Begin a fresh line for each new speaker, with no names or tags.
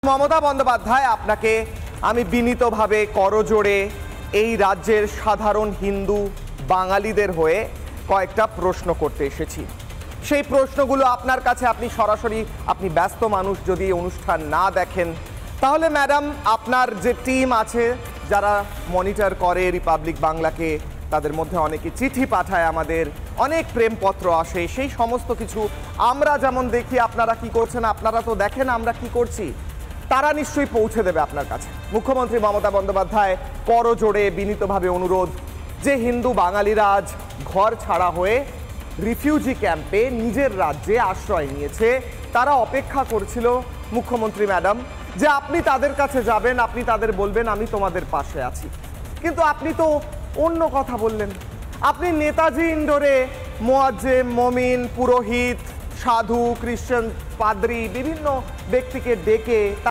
মমতা বন্দ্যোপাধ্যায়, আপনাকে আমি বিনীতভাবে করজোড়ে এই রাজ্যের সাধারণ হিন্দু বাঙালিদের হয়ে কয়েকটা প্রশ্ন করতে এসেছি। সেই প্রশ্নগুলো আপনার কাছে, আপনি সরাসরি, আপনি ব্যস্ত মানুষ, যদি অনুষ্ঠান না দেখেন তাহলে ম্যাডাম আপনার যে টিম আছে যারা মনিটর করে রিপাবলিক বাংলাকে, তাদের মধ্যে অনেকে চিঠি পাঠায়, আমাদের অনেক প্রেমপত্র আসে, সেই সমস্ত কিছু আমরা যেমন দেখি, আপনারা কি করছেন আপনারা তো দেখেন আমরা কি করছি, তারা নিশ্চয়ই পৌঁছে দেবে আপনার কাছে। মুখ্যমন্ত্রী মমতা বন্দ্যোপাধ্যায় করজোড়ে বিনীতভাবে অনুরোধ যে হিন্দু বাঙালিরা আজ ঘর ছাড়া হয়ে রিফিউজি ক্যাম্পে নিজের রাজ্যে আশ্রয় নিয়েছে, তারা অপেক্ষা করছিল মুখ্যমন্ত্রী ম্যাডাম যে আপনি তাদের কাছে যাবেন, আপনি তাদের বলবেন আমি তোমাদের পাশে আছি। কিন্তু আপনি তো অন্য কথা বললেন। আপনি নেতাজি ইন্ডোরে মোয়াজ্জেম, মমিন, পুরোহিত, সাধু, খ্রিস্টান, পাদ্রী, বিভিন্ন ব্যক্তিকে ডেকে